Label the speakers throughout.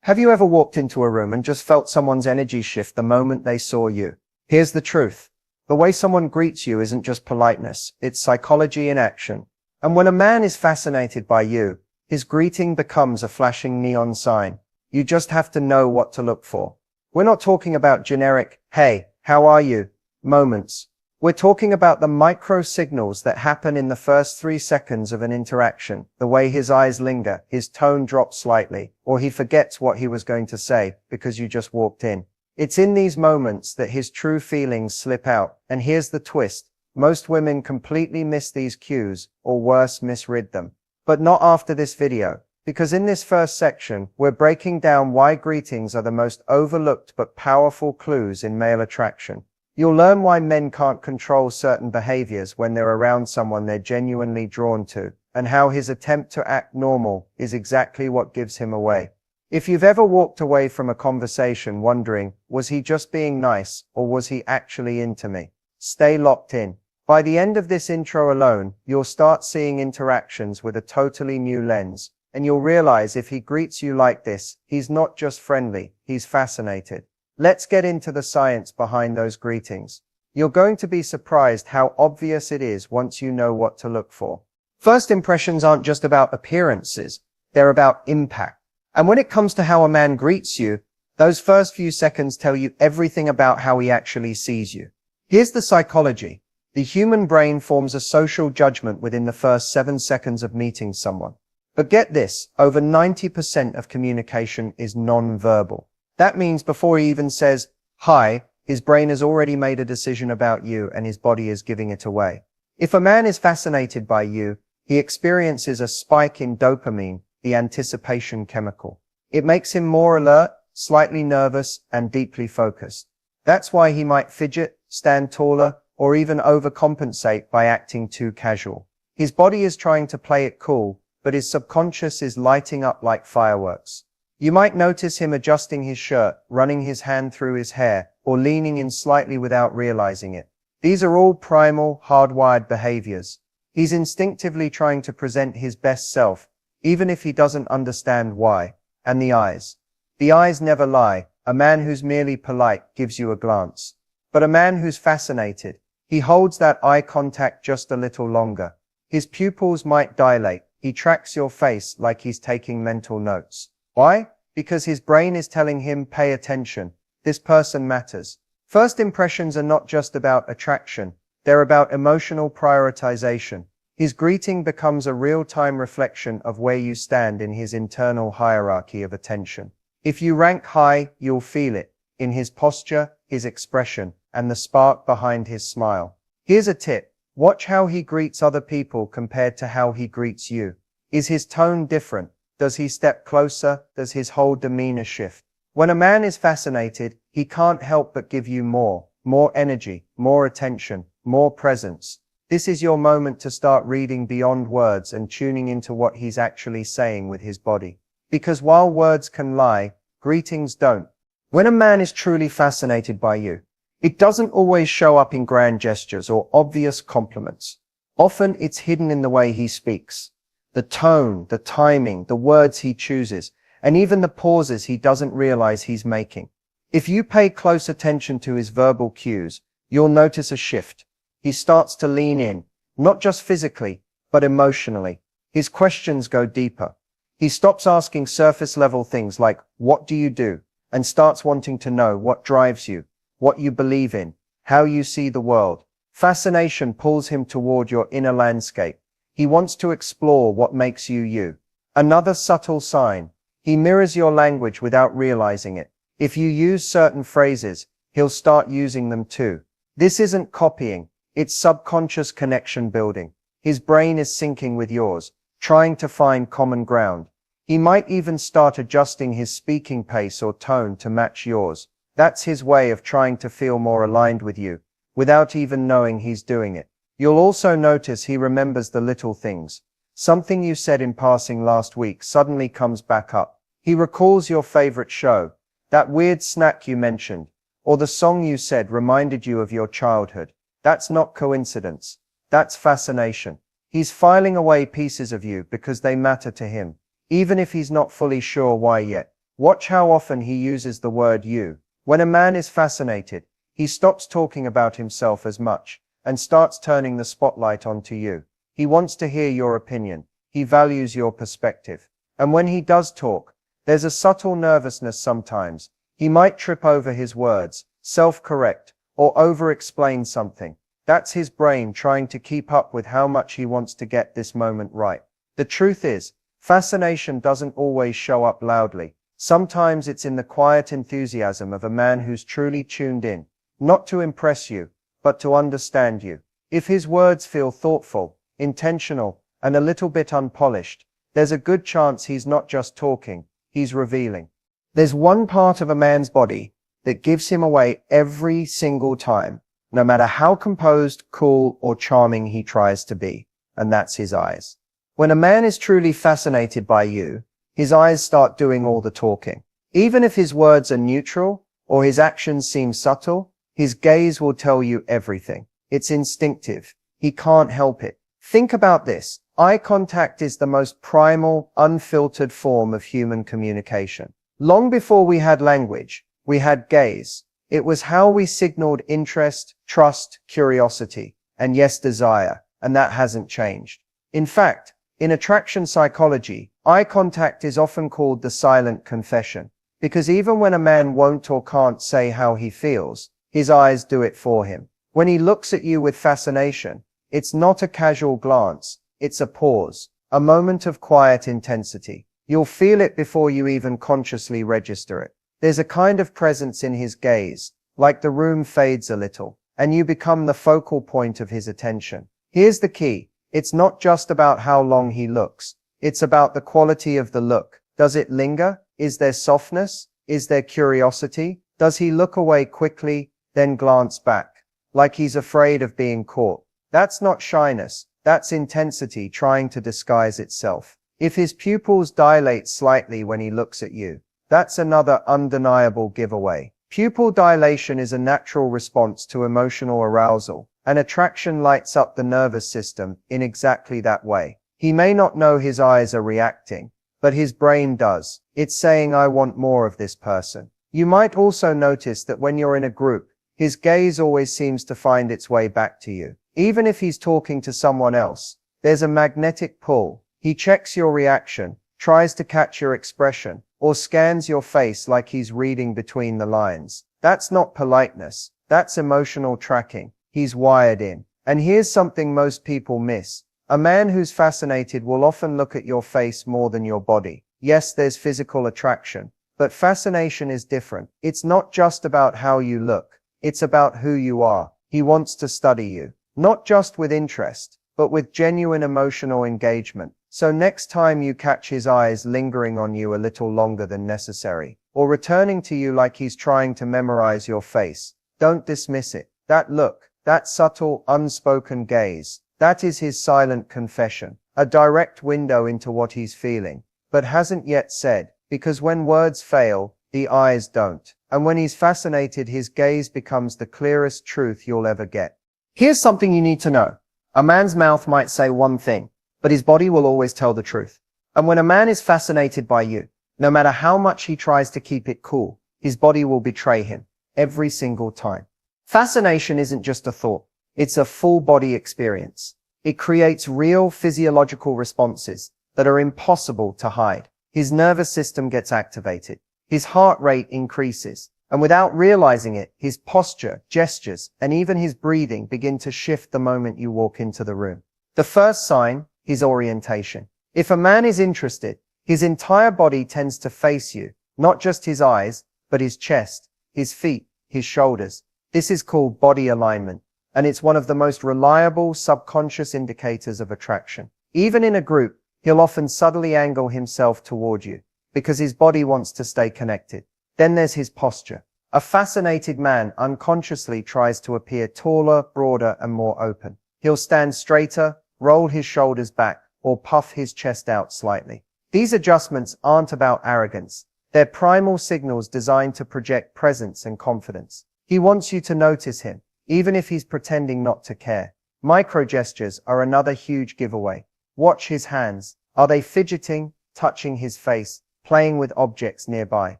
Speaker 1: Have you ever walked into a room and just felt someone's energy shift the moment they saw you? Here's the truth. The way someone greets you isn't just politeness, it's psychology in action. And when a man is fascinated by you, his greeting becomes a flashing neon sign. You just have to know what to look for. We're not talking about generic, "Hey, how are you?" moments. We're talking about the micro signals that happen in the first 3 seconds of an interaction, the way his eyes linger, his tone drops slightly, or he forgets what he was going to say because you just walked in. It's in these moments that his true feelings slip out, and here's the twist. Most women completely miss these cues, or worse, misread them. But not after this video, because in this first section, we're breaking down why greetings are the most overlooked but powerful clues in male attraction. You'll learn why men can't control certain behaviors when they're around someone they're genuinely drawn to, and how his attempt to act normal is exactly what gives him away. If you've ever walked away from a conversation wondering, was he just being nice, or was he actually into me? Stay locked in. By the end of this intro alone, you'll start seeing interactions with a totally new lens, and you'll realize if he greets you like this, he's not just friendly, he's fascinated. Let's get into the science behind those greetings. You're going to be surprised how obvious it is once you know what to look for. First impressions aren't just about appearances, they're about impact. And when it comes to how a man greets you, those first few seconds tell you everything about how he actually sees you. Here's the psychology. The human brain forms a social judgment within the first 7 seconds of meeting someone. But get this, over 90% of communication is non-verbal. That means before he even says, "Hi," his brain has already made a decision about you and his body is giving it away. If a man is fascinated by you, he experiences a spike in dopamine, the anticipation chemical. It makes him more alert, slightly nervous, and deeply focused. That's why he might fidget, stand taller, or even overcompensate by acting too casual. His body is trying to play it cool, but his subconscious is lighting up like fireworks. You might notice him adjusting his shirt, running his hand through his hair, or leaning in slightly without realizing it. These are all primal, hardwired behaviors. He's instinctively trying to present his best self, even if he doesn't understand why. And the eyes. The eyes never lie. A man who's merely polite gives you a glance. But a man who's fascinated, he holds that eye contact just a little longer. His pupils might dilate. He tracks your face like he's taking mental notes. Why? Because his brain is telling him, pay attention. This person matters. First impressions are not just about attraction. They're about emotional prioritization. His greeting becomes a real-time reflection of where you stand in his internal hierarchy of attention. If you rank high, you'll feel it in his posture, his expression, and the spark behind his smile. Here's a tip. Watch how he greets other people compared to how he greets you. Is his tone different? Does he step closer? Does his whole demeanor shift? When a man is fascinated, he can't help but give you more energy, more attention, more presence. This is your moment to start reading beyond words and tuning into what he's actually saying with his body. Because while words can lie, greetings don't. When a man is truly fascinated by you, it doesn't always show up in grand gestures or obvious compliments. Often it's hidden in the way he speaks. The tone, the timing, the words he chooses, and even the pauses he doesn't realize he's making. If you pay close attention to his verbal cues, you'll notice a shift. He starts to lean in, not just physically, but emotionally. His questions go deeper. He stops asking surface-level things like, "What do you do?" and starts wanting to know what drives you, what you believe in, how you see the world. Fascination pulls him toward your inner landscape. He wants to explore what makes you you. Another subtle sign. He mirrors your language without realizing it. If you use certain phrases, he'll start using them too. This isn't copying. It's subconscious connection building. His brain is syncing with yours, trying to find common ground. He might even start adjusting his speaking pace or tone to match yours. That's his way of trying to feel more aligned with you, without even knowing he's doing it. You'll also notice he remembers the little things. Something you said in passing last week suddenly comes back up. He recalls your favorite show, that weird snack you mentioned, or the song you said reminded you of your childhood. That's not coincidence. That's fascination. He's filing away pieces of you because they matter to him, even if he's not fully sure why yet. Watch how often he uses the word you. When a man is fascinated, he stops talking about himself as much and starts turning the spotlight onto you. He wants to hear your opinion. He values your perspective. And when he does talk, there's a subtle nervousness sometimes. He might trip over his words, self-correct, or over-explain something. That's his brain trying to keep up with how much he wants to get this moment right. The truth is, fascination doesn't always show up loudly. Sometimes it's in the quiet enthusiasm of a man who's truly tuned in, not to impress you, but to understand you. If his words feel thoughtful, intentional, and a little bit unpolished, there's a good chance he's not just talking, he's revealing. There's one part of a man's body that gives him away every single time, no matter how composed, cool, or charming he tries to be, and that's his eyes. When a man is truly fascinated by you, his eyes start doing all the talking. Even if his words are neutral, or his actions seem subtle, his gaze will tell you everything. It's instinctive. He can't help it. Think about this. Eye contact is the most primal, unfiltered form of human communication. Long before we had language, we had gaze. It was how we signaled interest, trust, curiosity, and yes, desire, and that hasn't changed. In fact, in attraction psychology, eye contact is often called the silent confession, because even when a man won't or can't say how he feels, his eyes do it for him. When he looks at you with fascination, it's not a casual glance, it's a pause, a moment of quiet intensity. You'll feel it before you even consciously register it. There's a kind of presence in his gaze, like the room fades a little, and you become the focal point of his attention. Here's the key. It's not just about how long he looks. It's about the quality of the look. Does it linger? Is there softness? Is there curiosity? Does he look away quickly, then glance back, like he's afraid of being caught? That's not shyness. That's intensity trying to disguise itself. If his pupils dilate slightly when he looks at you, that's another undeniable giveaway. Pupil dilation is a natural response to emotional arousal, and attraction lights up the nervous system in exactly that way. He may not know his eyes are reacting, but his brain does. It's saying, I want more of this person. You might also notice that when you're in a group, his gaze always seems to find its way back to you. Even if he's talking to someone else, there's a magnetic pull. He checks your reaction, tries to catch your expression, or scans your face like he's reading between the lines. That's not politeness. That's emotional tracking. He's wired in. And here's something most people miss. A man who's fascinated will often look at your face more than your body. Yes, there's physical attraction, but fascination is different. It's not just about how you look. It's about who you are. He wants to study you, not just with interest, but with genuine emotional engagement. So next time you catch his eyes lingering on you a little longer than necessary, or returning to you like he's trying to memorize your face, don't dismiss it. That look, that subtle, unspoken gaze, that is his silent confession, a direct window into what he's feeling, but hasn't yet said, because when words fail, the eyes don't. And when he's fascinated, his gaze becomes the clearest truth you'll ever get. Here's something you need to know. A man's mouth might say one thing, but his body will always tell the truth. And when a man is fascinated by you, no matter how much he tries to keep it cool, his body will betray him every single time. Fascination isn't just a thought. It's a full body experience. It creates real physiological responses that are impossible to hide. His nervous system gets activated. His heart rate increases. And without realizing it, his posture, gestures, and even his breathing begin to shift the moment you walk into the room. The first sign, his orientation. If a man is interested, his entire body tends to face you, not just his eyes, but his chest, his feet, his shoulders. This is called body alignment, and it's one of the most reliable subconscious indicators of attraction. Even in a group, he'll often subtly angle himself toward you, because his body wants to stay connected. Then there's his posture. A fascinated man unconsciously tries to appear taller, broader, and more open. He'll stand straighter, roll his shoulders back, or puff his chest out slightly. These adjustments aren't about arrogance. They're primal signals designed to project presence and confidence. He wants you to notice him, even if he's pretending not to care. Micro-gestures are another huge giveaway. Watch his hands. Are they fidgeting, touching his face, playing with objects nearby.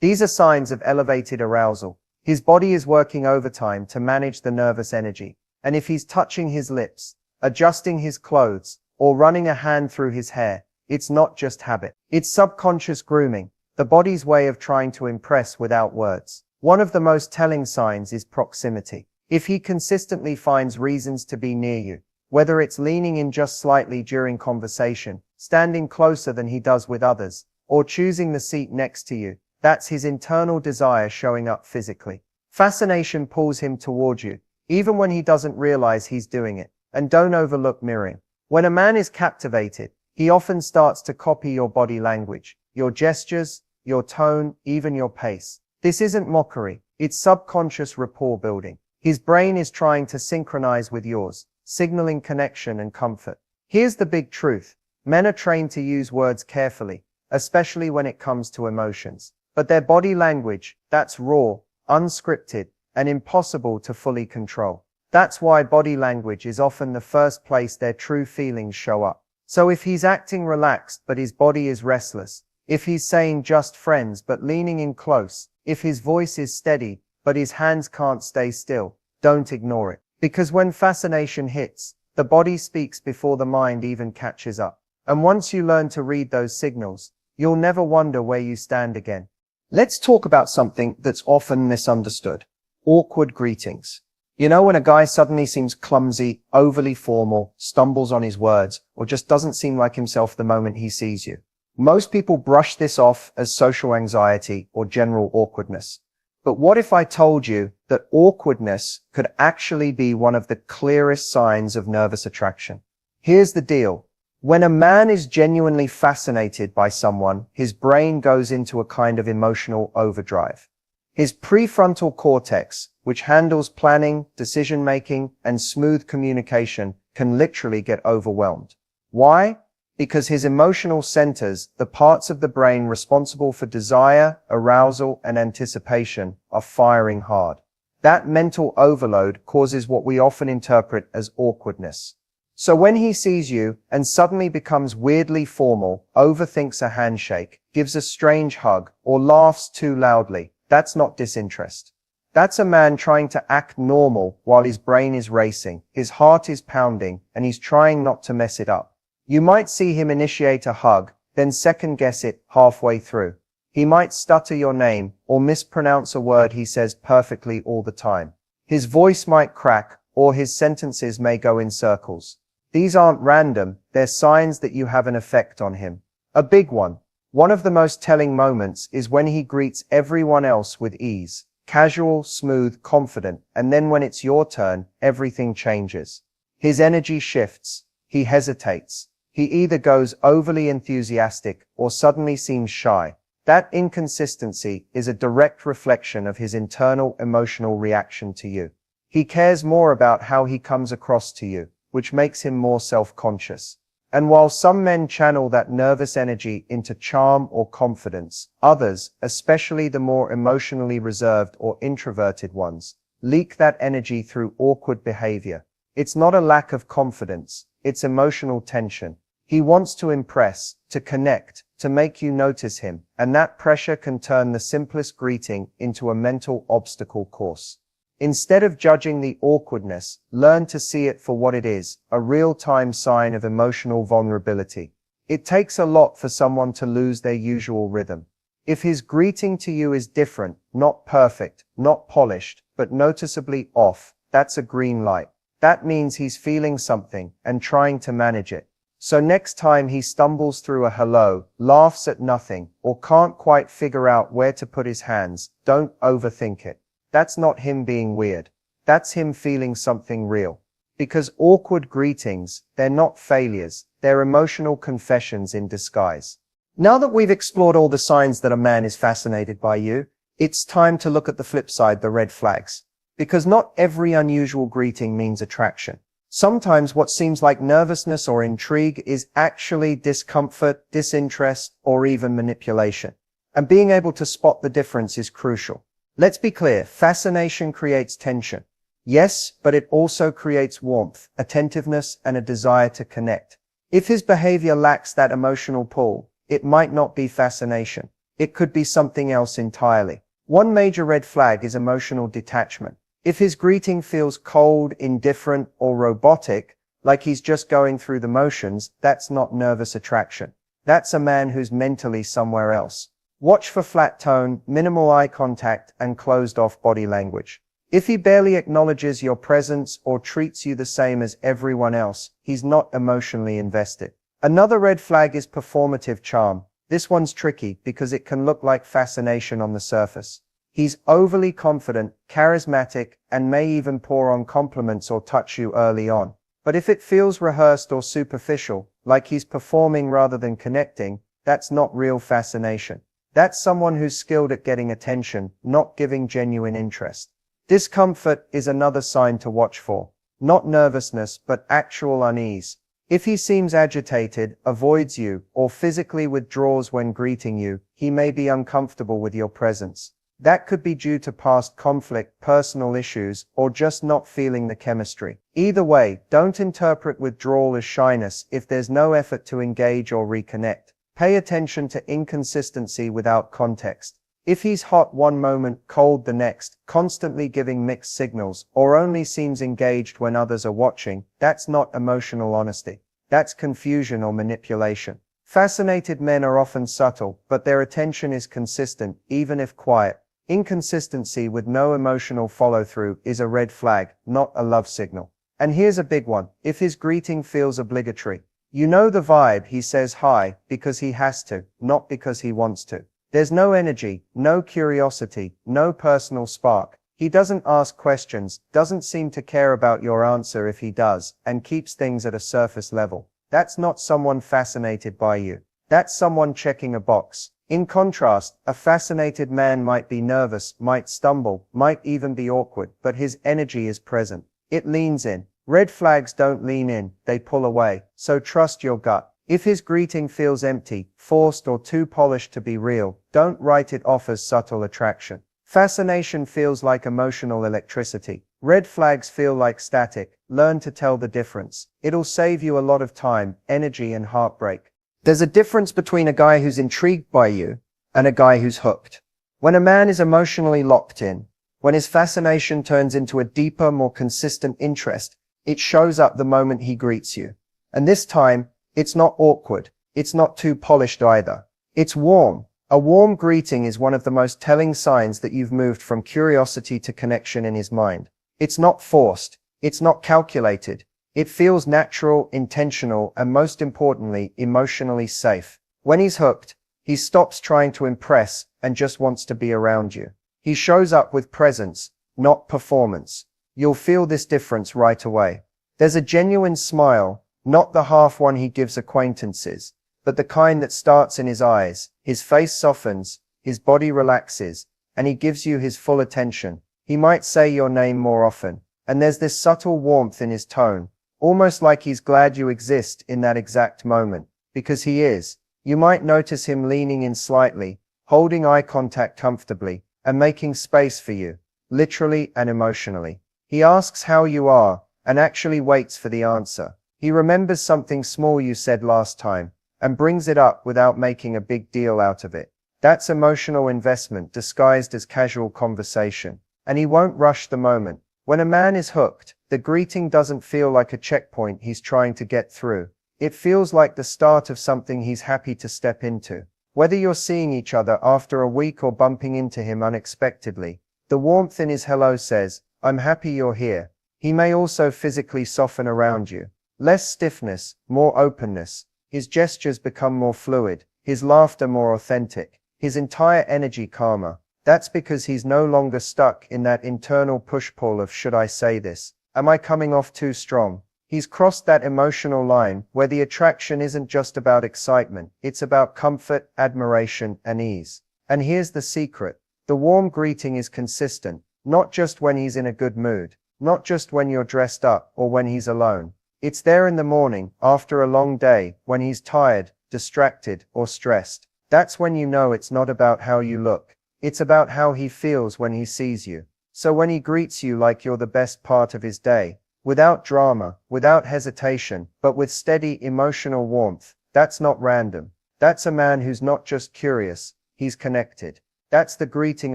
Speaker 1: These are signs of elevated arousal. His body is working overtime to manage the nervous energy. And if he's touching his lips, adjusting his clothes, or running a hand through his hair, it's not just habit. It's subconscious grooming, the body's way of trying to impress without words. One of the most telling signs is proximity. If he consistently finds reasons to be near you, whether it's leaning in just slightly during conversation, standing closer than he does with others, or choosing the seat next to you, that's his internal desire showing up physically. Fascination pulls him toward you, even when he doesn't realize he's doing it. And don't overlook mirroring. When a man is captivated, he often starts to copy your body language, your gestures, your tone, even your pace. This isn't mockery, it's subconscious rapport building. His brain is trying to synchronize with yours, signaling connection and comfort. Here's the big truth. Men are trained to use words carefully, especially when it comes to emotions. But their body language, that's raw, unscripted, and impossible to fully control. That's why body language is often the first place their true feelings show up. So if he's acting relaxed but his body is restless, if he's saying just friends but leaning in close, if his voice is steady but his hands can't stay still, don't ignore it. Because when fascination hits, the body speaks before the mind even catches up. And once you learn to read those signals, you'll never wonder where you stand again. Let's talk about something that's often misunderstood. Awkward greetings. You know, when a guy suddenly seems clumsy, overly formal, stumbles on his words, or just doesn't seem like himself the moment he sees you. Most people brush this off as social anxiety or general awkwardness. But what if I told you that awkwardness could actually be one of the clearest signs of nervous attraction? Here's the deal. When a man is genuinely fascinated by someone, his brain goes into a kind of emotional overdrive. His prefrontal cortex, which handles planning, decision-making, and smooth communication, can literally get overwhelmed. Why? Because his emotional centers, the parts of the brain responsible for desire, arousal, and anticipation, are firing hard. That mental overload causes what we often interpret as awkwardness. So when he sees you and suddenly becomes weirdly formal, overthinks a handshake, gives a strange hug, or laughs too loudly, that's not disinterest. That's a man trying to act normal while his brain is racing, his heart is pounding, and he's trying not to mess it up. You might see him initiate a hug, then second guess it halfway through. He might stutter your name or mispronounce a word he says perfectly all the time. His voice might crack, or his sentences may go in circles. These aren't random, they're signs that you have an effect on him. A big one. One of the most telling moments is when he greets everyone else with ease, casual, smooth, confident, and then when it's your turn, everything changes. His energy shifts. He hesitates. He either goes overly enthusiastic or suddenly seems shy. That inconsistency is a direct reflection of his internal emotional reaction to you. He cares more about how he comes across to you, which makes him more self-conscious. And while some men channel that nervous energy into charm or confidence, others, especially the more emotionally reserved or introverted ones, leak that energy through awkward behavior. It's not a lack of confidence, it's emotional tension. He wants to impress, to connect, to make you notice him, and that pressure can turn the simplest greeting into a mental obstacle course. Instead of judging the awkwardness, learn to see it for what it is, a real-time sign of emotional vulnerability. It takes a lot for someone to lose their usual rhythm. If his greeting to you is different, not perfect, not polished, but noticeably off, that's a green light. That means he's feeling something and trying to manage it. So next time he stumbles through a hello, laughs at nothing, or can't quite figure out where to put his hands, don't overthink it. That's not him being weird. That's him feeling something real. Because awkward greetings, they're not failures, they're emotional confessions in disguise. Now that we've explored all the signs that a man is fascinated by you, it's time to look at the flip side, the red flags. Because not every unusual greeting means attraction. Sometimes what seems like nervousness or intrigue is actually discomfort, disinterest, or even manipulation. And being able to spot the difference is crucial. Let's be clear, fascination creates tension. Yes, but it also creates warmth, attentiveness, and a desire to connect. If his behavior lacks that emotional pull, it might not be fascination. It could be something else entirely. One major red flag is emotional detachment. If his greeting feels cold, indifferent, or robotic, like he's just going through the motions, that's not nervous attraction. That's a man who's mentally somewhere else. Watch for flat tone, minimal eye contact, and closed-off body language. If he barely acknowledges your presence or treats you the same as everyone else, he's not emotionally invested. Another red flag is performative charm. This one's tricky because it can look like fascination on the surface. He's overly confident, charismatic, and may even pour on compliments or touch you early on. But if it feels rehearsed or superficial, like he's performing rather than connecting, that's not real fascination. That's someone who's skilled at getting attention, not giving genuine interest. Discomfort is another sign to watch for. Not nervousness, but actual unease. If he seems agitated, avoids you, or physically withdraws when greeting you, he may be uncomfortable with your presence. That could be due to past conflict, personal issues, or just not feeling the chemistry. Either way, don't interpret withdrawal as shyness if there's no effort to engage or reconnect. Pay attention to inconsistency without context. If he's hot one moment, cold the next, constantly giving mixed signals, or only seems engaged when others are watching, that's not emotional honesty. That's confusion or manipulation. Fascinated men are often subtle, but their attention is consistent, even if quiet. Inconsistency with no emotional follow-through is a red flag, not a love signal. And here's a big one. If his greeting feels obligatory. You know the vibe. He says hi because he has to, not because he wants to. There's no energy, no curiosity, no personal spark. He doesn't ask questions, doesn't seem to care about your answer if he does, and keeps things at a surface level. That's not someone fascinated by you. That's someone checking a box. In contrast, a fascinated man might be nervous, might stumble, might even be awkward, but his energy is present. It leans in. Red flags don't lean in, they pull away. So trust your gut. If his greeting feels empty, forced, or too polished to be real, don't write it off as subtle attraction. Fascination feels like emotional electricity. Red flags feel like static. Learn to tell the difference. It'll save you a lot of time, energy, and heartbreak. There's a difference between a guy who's intrigued by you and a guy who's hooked. When a man is emotionally locked in, when his fascination turns into a deeper, more consistent interest, it shows up the moment he greets you. And this time, it's not awkward. It's not too polished either. It's warm. A warm greeting is one of the most telling signs that you've moved from curiosity to connection in his mind. It's not forced. It's not calculated. It feels natural, intentional, and most importantly, emotionally safe. When he's hooked, he stops trying to impress and just wants to be around you. He shows up with presence, not performance. You'll feel this difference right away. There's a genuine smile, not the half one he gives acquaintances, but the kind that starts in his eyes. His face softens, his body relaxes, and he gives you his full attention. He might say your name more often, and there's this subtle warmth in his tone, almost like he's glad you exist in that exact moment, because he is. You might notice him leaning in slightly, holding eye contact comfortably, and making space for you, literally and emotionally. He asks how you are, and actually waits for the answer. He remembers something small you said last time, and brings it up without making a big deal out of it. That's emotional investment disguised as casual conversation. And he won't rush the moment. When a man is hooked, the greeting doesn't feel like a checkpoint he's trying to get through. It feels like the start of something he's happy to step into. Whether you're seeing each other after a week or bumping into him unexpectedly, the warmth in his hello says, "I'm happy you're here." He may also physically soften around you. Less stiffness, more openness. His gestures become more fluid, his laughter more authentic, his entire energy calmer. That's because he's no longer stuck in that internal push-pull of should I say this? Am I coming off too strong? He's crossed that emotional line where the attraction isn't just about excitement, it's about comfort, admiration, and ease. And here's the secret. The warm greeting is consistent, not just when he's in a good mood, not just when you're dressed up or when he's alone. It's there in the morning, after a long day, when he's tired, distracted, or stressed. That's when you know it's not about how you look. It's about how he feels when he sees you. So when he greets you like you're the best part of his day, without drama, without hesitation, but with steady emotional warmth, that's not random. That's a man who's not just curious, he's connected. That's the greeting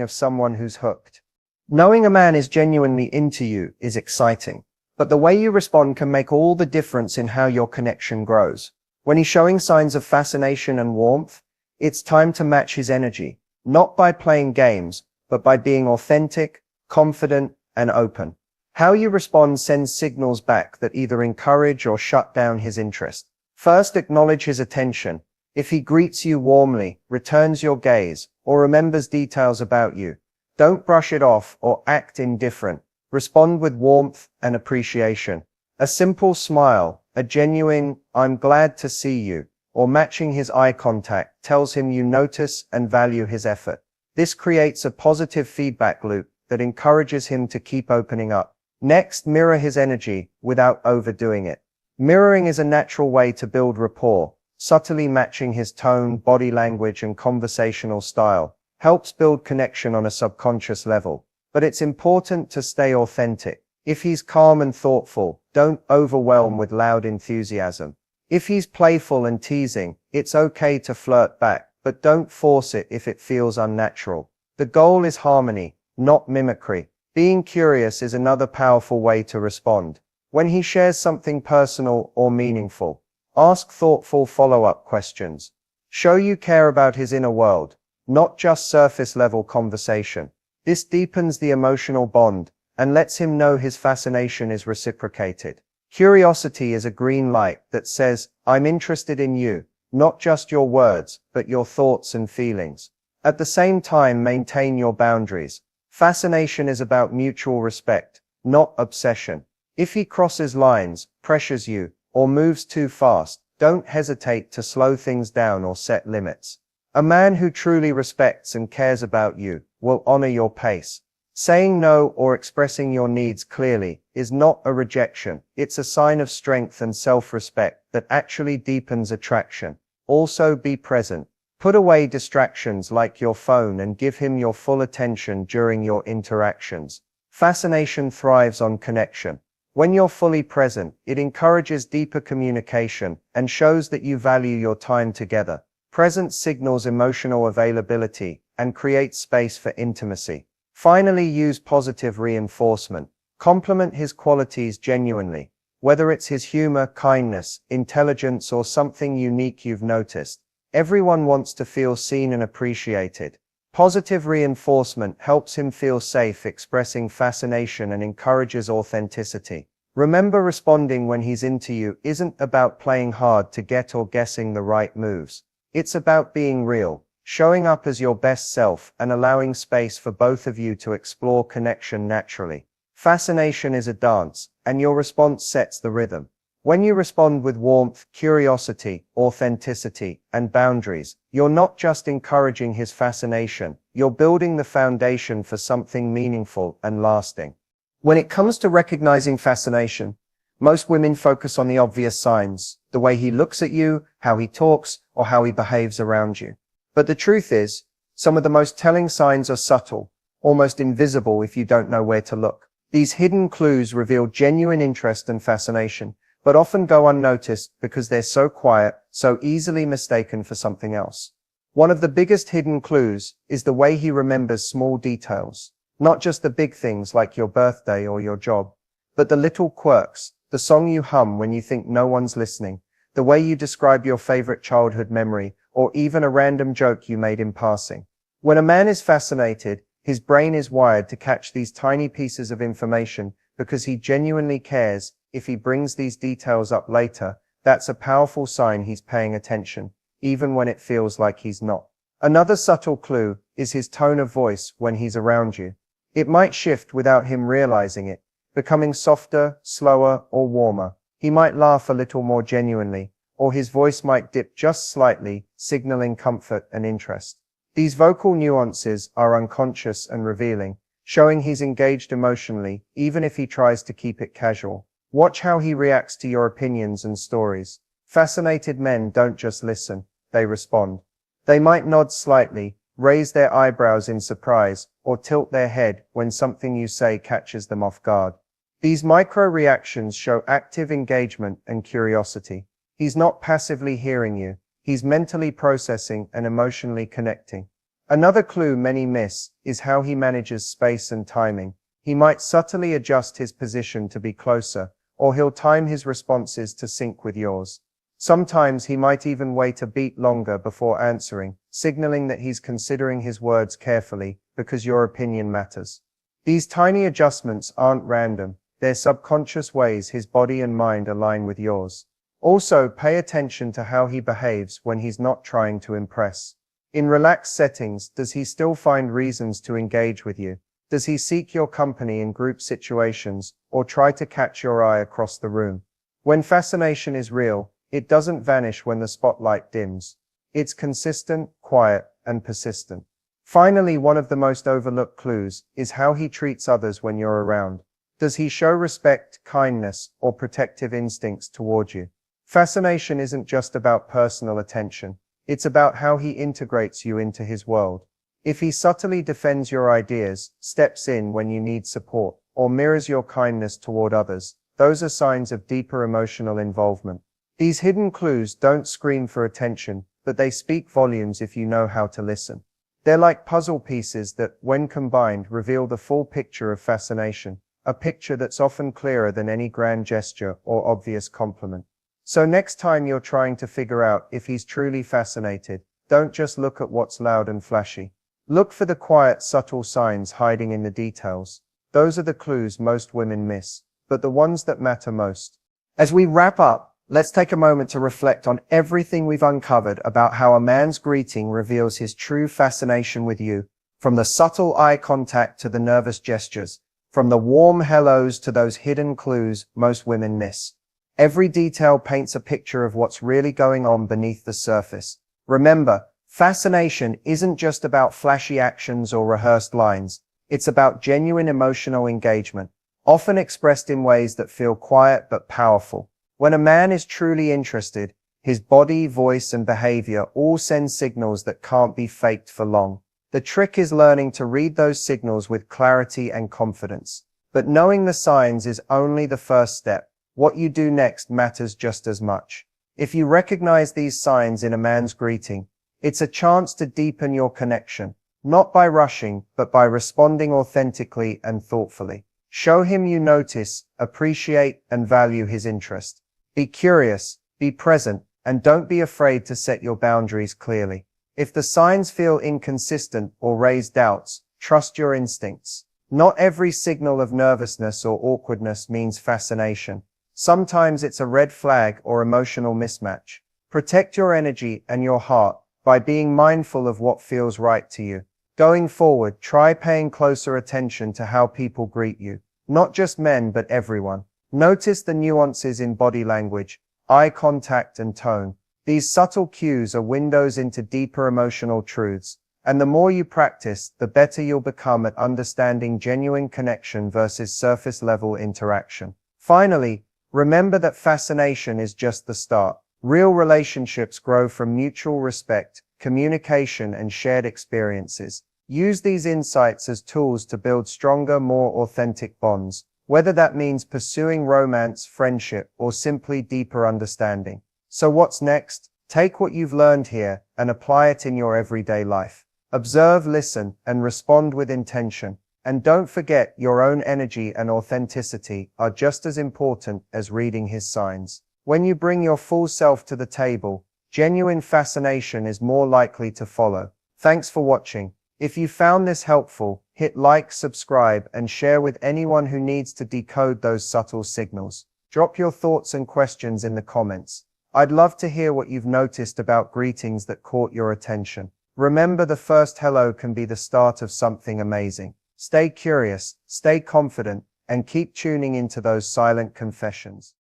Speaker 1: of someone who's hooked. Knowing a man is genuinely into you is exciting, but the way you respond can make all the difference in how your connection grows. When he's showing signs of fascination and warmth, it's time to match his energy, not by playing games, but by being authentic, confident, and open. How you respond sends signals back that either encourage or shut down his interest. First, acknowledge his attention. If he greets you warmly, returns your gaze, or remembers details about you, don't brush it off or act indifferent. Respond with warmth and appreciation. A simple smile, a genuine, "I'm glad to see you," or matching his eye contact tells him you notice and value his effort. This creates a positive feedback loop that encourages him to keep opening up. Next, mirror his energy without overdoing it. Mirroring is a natural way to build rapport. Subtly matching his tone, body language, and conversational style helps build connection on a subconscious level. But it's important to stay authentic. If he's calm and thoughtful, don't overwhelm with loud enthusiasm. If he's playful and teasing, it's okay to flirt back, but don't force it if it feels unnatural. The goal is harmony, not mimicry. Being curious is another powerful way to respond. When he shares something personal or meaningful, ask thoughtful follow-up questions. Show you care about his inner world, not just surface-level conversation. This deepens the emotional bond and lets him know his fascination is reciprocated. Curiosity is a green light that says, "I'm interested in you, not just your words, but your thoughts and feelings." At the same time, maintain your boundaries. Fascination is about mutual respect, not obsession. If he crosses lines, pressures you, or moves too fast, don't hesitate to slow things down or set limits. A man who truly respects and cares about you will honor your pace. Saying no or expressing your needs clearly is not a rejection. It's a sign of strength and self-respect that actually deepens attraction. Also, be present. Put away distractions like your phone and give him your full attention during your interactions. Fascination thrives on connection. When you're fully present, it encourages deeper communication and shows that you value your time together. Presence signals emotional availability and creates space for intimacy. Finally, use positive reinforcement. Compliment his qualities genuinely. Whether it's his humor, kindness, intelligence, or something unique you've noticed, everyone wants to feel seen and appreciated. Positive reinforcement helps him feel safe expressing fascination and encourages authenticity. Remember, responding when he's into you isn't about playing hard to get or guessing the right moves. It's about being real, showing up as your best self, and allowing space for both of you to explore connection naturally. Fascination is a dance, and your response sets the rhythm. When you respond with warmth, curiosity, authenticity, and boundaries, you're not just encouraging his fascination, you're building the foundation for something meaningful and lasting. When it comes to recognizing fascination, most women focus on the obvious signs, the way he looks at you, how he talks, or how he behaves around you. But the truth is, some of the most telling signs are subtle, almost invisible if you don't know where to look. These hidden clues reveal genuine interest and fascination, but often go unnoticed because they're so quiet, so easily mistaken for something else. One of the biggest hidden clues is the way he remembers small details. Not just the big things like your birthday or your job, but the little quirks, the song you hum when you think no one's listening, the way you describe your favorite childhood memory, or even a random joke you made in passing. When a man is fascinated, his brain is wired to catch these tiny pieces of information because he genuinely cares. If he brings these details up later, that's a powerful sign he's paying attention, even when it feels like he's not. Another subtle clue is his tone of voice when he's around you. It might shift without him realizing it, becoming softer, slower, or warmer. He might laugh a little more genuinely, or his voice might dip just slightly, signaling comfort and interest. These vocal nuances are unconscious and revealing, showing he's engaged emotionally, even if he tries to keep it casual. Watch how he reacts to your opinions and stories. Fascinated men don't just listen, they respond. They might nod slightly, raise their eyebrows in surprise, or tilt their head when something you say catches them off guard. These micro-reactions show active engagement and curiosity. He's not passively hearing you, He's mentally processing and emotionally connecting. Another clue many miss is how he manages space and timing. He might subtly adjust his position to be closer, or he'll time his responses to sync with yours. Sometimes he might even wait a beat longer before answering, signaling that he's considering his words carefully because your opinion matters. These tiny adjustments aren't random, they're subconscious ways his body and mind align with yours. Also, pay attention to how he behaves when he's not trying to impress. In relaxed settings, does he still find reasons to engage with you? Does he seek your company in group situations, or try to catch your eye across the room? When fascination is real, it doesn't vanish when the spotlight dims. It's consistent, quiet, and persistent. Finally, one of the most overlooked clues is how he treats others when you're around. Does he show respect, kindness, or protective instincts toward you? Fascination isn't just about personal attention. It's about how he integrates you into his world. If he subtly defends your ideas, steps in when you need support, or mirrors your kindness toward others, those are signs of deeper emotional involvement. These hidden clues don't scream for attention, but they speak volumes if you know how to listen. They're like puzzle pieces that, when combined, reveal the full picture of fascination, a picture that's often clearer than any grand gesture or obvious compliment. So next time you're trying to figure out if he's truly fascinated, don't just look at what's loud and flashy. Look for the quiet, subtle signs hiding in the details. Those are the clues most women miss, but the ones that matter most. As we wrap up, let's take a moment to reflect on everything we've uncovered about how a man's greeting reveals his true fascination with you, from the subtle eye contact to the nervous gestures, from the warm hellos to those hidden clues most women miss. Every detail paints a picture of what's really going on beneath the surface. Remember, fascination isn't just about flashy actions or rehearsed lines. It's about genuine emotional engagement, often expressed in ways that feel quiet but powerful. When a man is truly interested, his body, voice, and behavior all send signals that can't be faked for long. The trick is learning to read those signals with clarity and confidence. But knowing the signs is only the first step. What you do next matters just as much. If you recognize these signs in a man's greeting, it's a chance to deepen your connection, not by rushing, but by responding authentically and thoughtfully. Show him you notice, appreciate, and value his interest. Be curious, be present, and don't be afraid to set your boundaries clearly. If the signs feel inconsistent or raise doubts, trust your instincts. Not every signal of nervousness or awkwardness means fascination. Sometimes it's a red flag or emotional mismatch. Protect your energy and your heart by being mindful of what feels right to you. Going forward, try paying closer attention to how people greet you. Not just men, but everyone. Notice the nuances in body language, eye contact, and tone. These subtle cues are windows into deeper emotional truths, and the more you practice, the better you'll become at understanding genuine connection versus surface-level interaction. Finally, remember that fascination is just the start. Real relationships grow from mutual respect, communication, and shared experiences. Use these insights as tools to build stronger, more authentic bonds, whether that means pursuing romance, friendship, or simply deeper understanding. So what's next? Take what you've learned here and apply it in your everyday life. Observe, listen, and respond with intention. And don't forget, your own energy and authenticity are just as important as reading his signs. When you bring your full self to the table, genuine fascination is more likely to follow. Thanks for watching. If you found this helpful, hit like, subscribe, and share with anyone who needs to decode those subtle signals. Drop your thoughts and questions in the comments. I'd love to hear what you've noticed about greetings that caught your attention. Remember, the first hello can be the start of something amazing. Stay curious, stay confident, and keep tuning into those silent confessions.